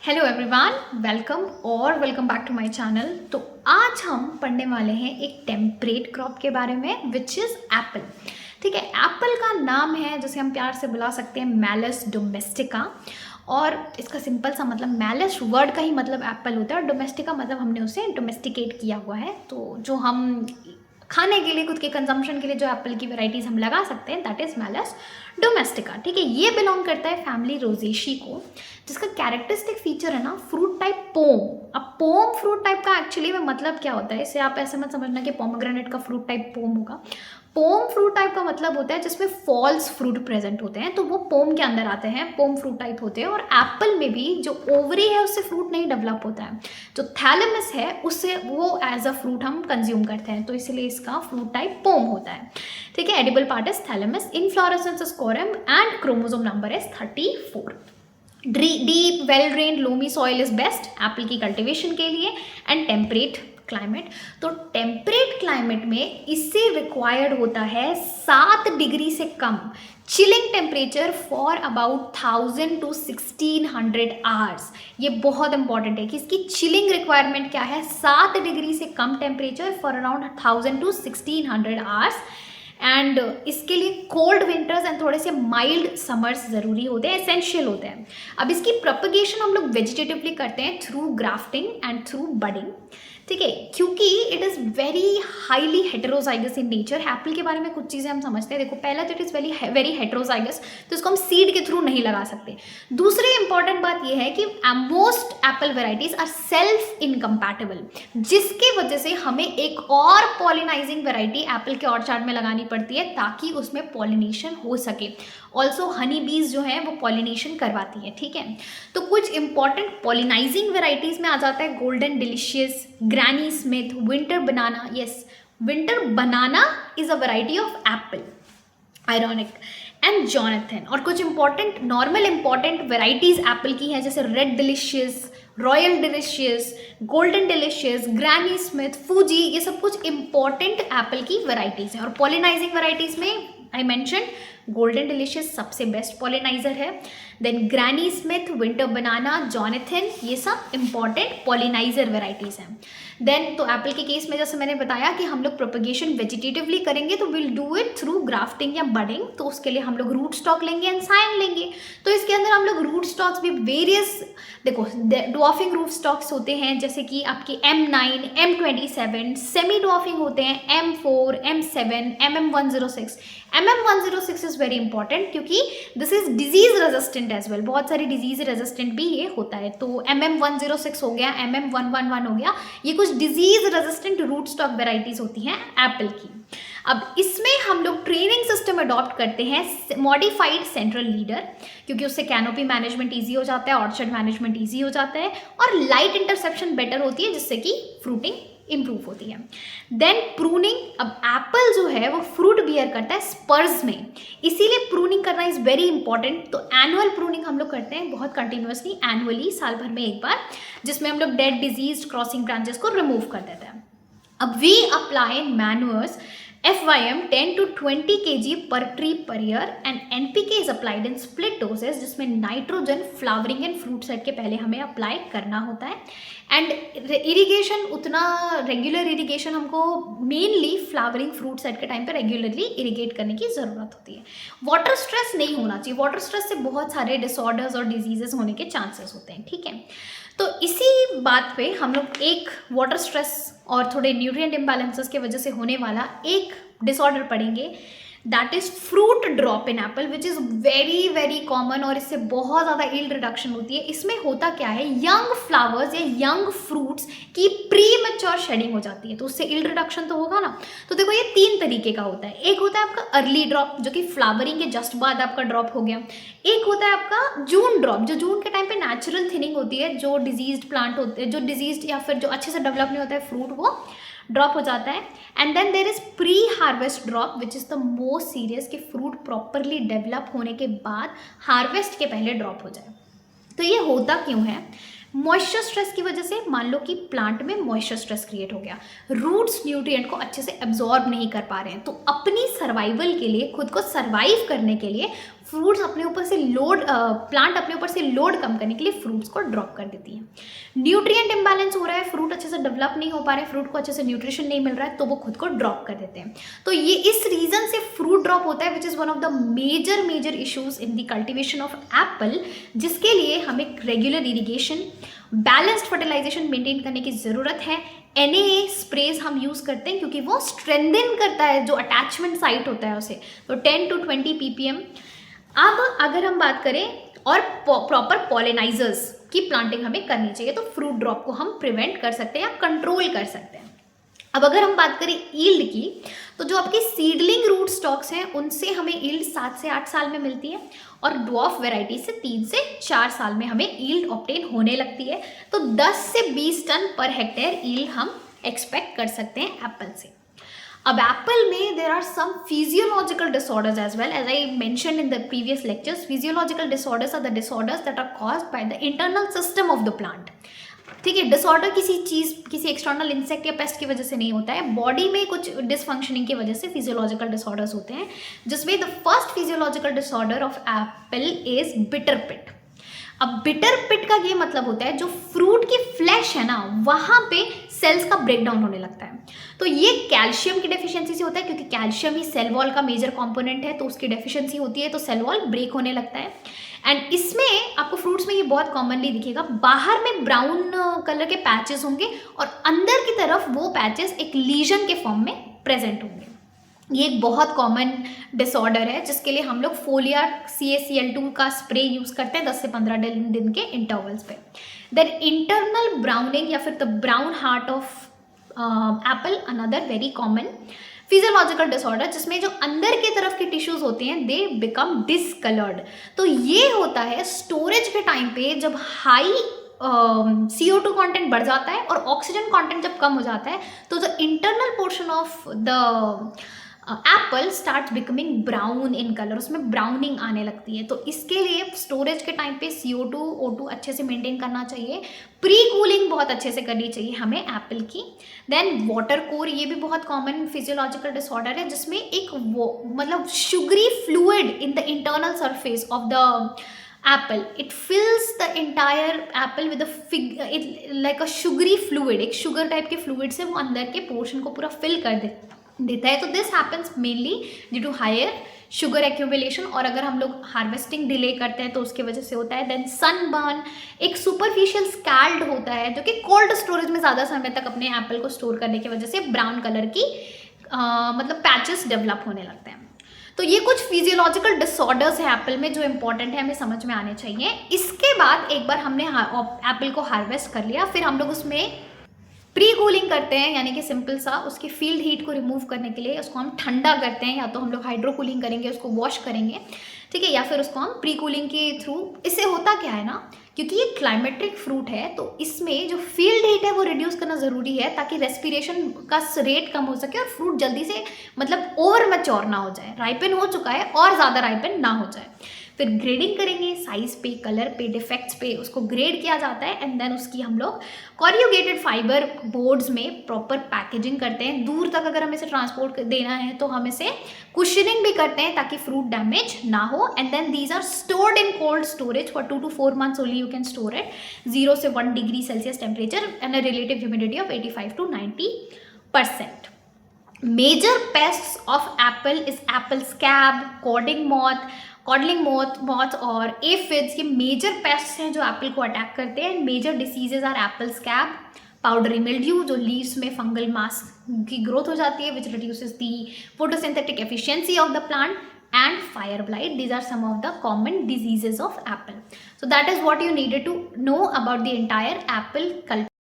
Hello everyone, welcome back to my channel. तो आज हम पढ़ने वाले हैं एक टेम्परेट क्रॉप के बारे में विच इज़ एप्पल। ठीक है, एप्पल का नाम है जिसे हम प्यार से बुला सकते हैं मैलस डोमेस्टिका। और इसका सिंपल सा मतलब मैलस वर्ड का ही मतलब एप्पल होता है और डोमेस्टिका मतलब हमने उसे डोमेस्टिकेट किया हुआ है। तो जो हम खाने के लिए खुद के कंजम्पशन के लिए जो एप्पल की वैरायटीज़ हम लगा सकते हैं दैट इज़ मैलस डोमेस्टिका। ठीक है, ये बिलोंग करता है फैमिली रोजेशी को, जिसका कैरेक्टरिस्टिक फीचर है ना फ्रूट टाइप पोम। अब पोम फ्रूट टाइप का एक्चुअली में मतलब क्या होता है, इसे आप ऐसे मत समझना कि पोमोग्रेनेट का फ्रूट टाइप पोम होगा। पोम फ्रूट टाइप का मतलब होता है जिसमें फॉल्स फ्रूट प्रेजेंट होते हैं, तो वो पोम के अंदर आते हैं, पोम फ्रूट टाइप होते हैं। और एप्पल में भी जो ओवरी है उससे फ्रूट नहीं डेवलप होता है, जो थैलेमस है उससे वो एज अ फ्रूट हम कंज्यूम करते हैं, तो इसलिए इसका फ्रूट टाइप पोम होता है। ठीक है, edible part is thalamus, inflorescence is corymb and chromosome number is 34। Deep well drained loamy soil is best apple की कल्टीवेशन के लिए एंड टेम्परेट क्लाइमेट। तो टेम्परेट क्लाइमेट में इससे रिक्वायर्ड होता है 7 डिग्री से कम chilling temperature for about 1000 to 1600 hours. ये बहुत इंपॉर्टेंट है कि इसकी चिलिंग रिक्वायरमेंट क्या है, 7 डिग्री से कम temperature for around 1000 to 1600 hours. And इसके लिए कोल्ड विंटर्स एंड थोड़े से माइल्ड समर्स ज़रूरी होते हैं, एसेंशियल होते हैं। अब इसकी प्रोपगेशन हम लोग वेजिटेटिवली करते हैं through grafting and through budding. ठीक है, क्योंकि it is very highly heterozygous in nature. Apple के बारे में कुछ चीज़ें हम समझते हैं। देखो, पहला तो इट इज़ वेरी हेटेरोजाइगस, तो इसको हम सीड के थ्रू नहीं लगा सकते। दूसरी इंपॉर्टेंट बात यह है कि most apple varieties are self incompatible, जिसकी वजह से हमें एक और पॉलिनाइजिंग वेराइटी एप्पल के ऑर्चार्ड में लगानी पड़ती है ताकि उसमें पॉलिनेशन हो सके। ऑल्सो हनी बीज जो है वो पॉलिनेशन करवाती है। ठीक है, तो कुछ इंपॉर्टेंट पॉलिनाइजिंग वेराइटीज में आ जाता है golden delicious, granny Smith, winter banana. Yes, winter banana is a variety of Apple, ironic, and Jonathan. और कुछ important normal important varieties Apple की हैं जैसे red delicious, royal delicious, golden delicious, granny Smith, Fuji. ये सब कुछ important Apple की varieties हैं। और पॉलिनाइजिंग वेराइटीज में आई मैंशन गोल्डन डिलीशियस सबसे बेस्ट पॉलिनाइजर है, देन ग्रैनी स्मिथ, विंटर बनाना, जॉनथन, ये सब इंपॉर्टेंट पॉलिनाइजर वेराइटीज हैं। देन तो एप्पल के केस में जैसे मैंने बताया कि हम लोग प्रोपगेशन वेजिटेटिवली करेंगे तो will do it through grafting या बडिंग। तो उसके लिए हम लोग रूट स्टॉक लेंगे एंड साइन लेंगे। तो इसके अंदर हम लोग रूट स्टॉक्स भी वेरियस, देखो डॉफिंग रूट स्टॉक्स होते हैं जैसे कि आपकी M9, M27, सेमी डॉफिंग होते हैं M4, M7, MM106। MM106 is very important क्योंकि this is disease resistant as well, बहुत सारी डिजीज रेजिस्टेंट भी ये होता है। तो MM106 हो गया, MM111 हो गया, ये कुछ disease resistant root stock varieties होती हैं एप्पल की। अब इसमें हम लोग ट्रेनिंग सिस्टम अडॉप्ट करते हैं मॉडिफाइड सेंट्रल लीडर, क्योंकि उससे कैनोपी मैनेजमेंट ईजी हो जाता है, ऑर्चर्ड मैनेजमेंट ईजी हो जाता है और लाइट इंटरसेप्शन बेटर होती है जिससे कि फ्रूटिंग इंप्रूव होती है। Then pruning. अब एप्पल जो है वो फ्रूट बियर करता है स्पर्स में, इसीलिए प्रूनिंग करना इज वेरी इंपॉर्टेंट। तो एनुअल प्रूनिंग हम लोग करते हैं बहुत कंटिन्यूसली, एनुअली, साल भर में एक बार, जिसमें हम लोग डेड डिजीज क्रॉसिंग ब्रांचेस को रिमूव कर देते हैं। अब we apply manures FYM 10 to 20 kg per tree per year and NPK is applied in split doses, जिसमें nitrogen flowering and fruit set के पहले हमें अप्लाई करना होता है। एंड इरिगेशन उतना रेगुलर इरिगेशन हमको मेनली फ्लावरिंग फ्रूट सेट के टाइम पे रेगुलरली इरिगेट करने की ज़रूरत होती है। वाटर स्ट्रेस नहीं होना चाहिए, वाटर स्ट्रेस से बहुत सारे डिसऑर्डर्स और डिजीजेस होने के चांसेस होते हैं। ठीक है, तो इसी बात पे हम लोग एक वाटर स्ट्रेस और थोड़े न्यूट्रिएंट इम्बैलेंसेस की वजह से होने वाला एक डिसऑर्डर पढ़ेंगे, that is fruit drop in Apple, which is very very common और इससे बहुत ज़्यादा यील्ड रिडक्शन होती है। इसमें होता क्या है, यंग फ्लावर्स या यंग फ्रूट्स की प्री मैच्योर शेडिंग हो जाती है, तो उससे यील्ड रिडक्शन तो होगा ना। तो देखो, ये 3 तरीके का होता है। एक होता है आपका अर्ली ड्रॉप, जो कि फ्लावरिंग के जस्ट बाद आपका ड्रॉप हो गया। एक होता है आपका जून ड्रॉप, जो जून के टाइम पे नेचुरल थिनिंग होती है, जो डिजीज्ड प्लांट होते हैं, जो डिजीज्ड या फिर जो अच्छे से डेवलप नहीं होता है फ्रूट, वो ड्रॉप हो जाता है। And then there is pre harvest drop which is the most serious, कि फ्रूट प्रॉपरली डेवलप होने के बाद हार्वेस्ट के पहले ड्रॉप हो जाए। तो ये होता क्यों है, मॉइस्चर स्ट्रेस की वजह से। मान लो कि प्लांट में मॉइस्चर स्ट्रेस क्रिएट हो गया, रूट्स न्यूट्रिएंट को अच्छे से एब्जॉर्ब नहीं कर पा रहे हैं, तो अपनी सर्वाइवल के लिए, खुद को सर्वाइव करने के लिए फ्रूट्स अपने ऊपर से प्लांट अपने ऊपर से लोड कम करने के लिए फ्रूट्स को ड्रॉप कर देती है। न्यूट्रिएंट इम्बैलेंस हो रहा है, फ्रूट अच्छे से डेवलप नहीं हो पा रहे, फ्रूट को अच्छे से न्यूट्रिशन नहीं मिल रहा है, तो वो खुद को ड्रॉप कर देते हैं। तो ये इस रीजन से फ्रूट ड्रॉप होता है, which is one of the major issues in the cultivation of apple, जिसके लिए हमें regular irrigation, balanced fertilisation maintain करने की ज़रूरत है। NAA स्प्रेज हम यूज़ करते हैं क्योंकि वो स्ट्रेंथन करता है जो अटैचमेंट साइट होता है उसे, तो 10 to 20 ppm। अब अगर हम बात करें और प्रॉपर पॉलिनाइजर्स की प्लांटिंग हमें करनी चाहिए, तो फ्रूट ड्रॉप को हम प्रिवेंट कर सकते हैं या कंट्रोल कर सकते हैं। अब अगर हम बात करें ईल्ड की, तो जो आपकी सीडलिंग रूट स्टॉक्स हैं उनसे हमें ईल्ड 7 से 8 साल में मिलती है, और ड्वार्फ वेराइटी से 3 से 4 साल में हमें ईल्ड ऑब्टेन होने लगती है। तो 10 से 20 टन पर हेक्टेयर ईल्ड हम एक्सपेक्ट कर सकते हैं एप्पल से। अब एप्पल में there are some physiological disorders as well, as I mentioned in the previous lectures. Physiological disorders are the disorders that are caused by the internal system of the plant. ठीक है, disorder किसी external insect या paste की वजह से नहीं होता है, बॉडी में कुछ डिसफंक्शनिंग की वजह से फिजियोलॉजिकल डिसऑर्डर्स होते हैं, जिसमें the first physiological disorder of apple is bitter pit. अब बिटर पिट का ये मतलब होता है जो फ्रूट की फ्लैश है ना, वहाँ पे सेल्स का ब्रेकडाउन होने लगता है। तो ये कैल्शियम की डेफिशिएंसी से होता है, क्योंकि कैल्शियम ही सेल वॉल का मेजर कंपोनेंट है, तो उसकी डेफिशिएंसी होती है तो सेल वॉल ब्रेक होने लगता है। एंड इसमें आपको फ्रूट्स में ये बहुत कॉमनली दिखेगा, बाहर में ब्राउन कलर के पैचेस होंगे और अंदर की तरफ वो पैचेस एक लीजन के फॉर्म में प्रेजेंट होंगे। ये एक बहुत कॉमन डिसऑर्डर है जिसके लिए हम लोग फोलियर CaCl2 का स्प्रे यूज़ करते हैं 10 से 15 दिन के इंटरवल्स पे। देन इंटरनल ब्राउनिंग या फिर the brown heart of Apple, another very common physiological disorder, जिसमें जो अंदर की तरफ के टिश्यूज होते हैं दे बिकम डिसकलर्ड। तो ये होता है स्टोरेज के टाइम पे जब हाई CO2 कंटेंट बढ़ जाता है और ऑक्सीजन कंटेंट जब कम हो जाता है, तो the internal portion of the Apple start becoming brown in colour, उसमें ब्राउनिंग आने लगती है। तो इसके लिए स्टोरेज के टाइम पे CO2 O2 अच्छे से मेंटेन करना चाहिए, प्री कूलिंग बहुत अच्छे से करनी चाहिए हमें एप्पल की। देन वाटर कोर, ये भी बहुत कॉमन फिजियोलॉजिकल डिसऑर्डर है, जिसमें एक मतलब sugary fluid in the internal surface of the Apple, it फिल्स the entire Apple with like a sugary fluid, एक शुगर टाइप के फ्लूइड से वो अंदर के पोर्शन को पूरा फिल कर देता है। तो this happens mainly due to higher sugar accumulation, और अगर हम लोग हार्वेस्टिंग डिले करते हैं तो उसकी वजह से होता है। देन सनबर्न, एक सुपरफिशियल स्कैल्ड होता है जो कि कोल्ड स्टोरेज में ज़्यादा समय तक अपने एप्पल को स्टोर करने की वजह से ब्राउन कलर की मतलब पैचेस डेवलप होने लगते हैं। तो ये कुछ फिजियोलॉजिकल डिसऑर्डर्स है एप्पल में जो इंपॉर्टेंट है, हमें समझ में आने चाहिए। इसके बाद एक बार हमने एप्पल को हार्वेस्ट कर लिया, फिर हम लोग उसमें प्री कूलिंग करते हैं, यानी कि सिंपल सा उसकी फील्ड हीट को रिमूव करने के लिए उसको हम ठंडा करते हैं, या तो हम लोग हाइड्रो कूलिंग करेंगे, उसको वॉश करेंगे, ठीक है, या फिर उसको हम प्री कूलिंग के थ्रू। इससे होता क्या है ना, क्योंकि ये क्लाइमेट्रिक फ्रूट है तो इसमें जो फील्ड हीट है वो रिड्यूस करना ज़रूरी है ताकि रेस्पिरेशन का रेट कम हो सके और फ्रूट जल्दी से मतलब ओवर मैच्योर ना हो जाए, राइपन हो चुका है और ज़्यादा राइपन ना हो जाए। फिर ग्रेडिंग करेंगे, साइज पे, कलर पे, डिफेक्ट्स पे उसको ग्रेड किया जाता है, एंड देन उसकी हम लोग कॉर्यूगेटेड फाइबर बोर्ड्स में प्रॉपर पैकेजिंग करते हैं। दूर तक अगर हमें इसे ट्रांसपोर्ट देना है तो हम इसे कुशनिंग भी करते हैं ताकि फ्रूट डैमेज ना हो, and then these are stored in cold storage for 2 to 4 months only. You can store it 0 से 1 degree Celsius temperature and a relative humidity of 85 to 90%. Major pests of apple is apple scab, codling moth और aphids, ये major pests हैं जो apple को attack करते हैं। Major diseases are apple scab, powdery mildew जो leaves में fungal mass की ग्रोथ हो जाती है which reduces the photosynthetic efficiency of the plant, and fire blight. These are some of the common diseases of apple. So that is what you needed to know about the entire apple cultivation.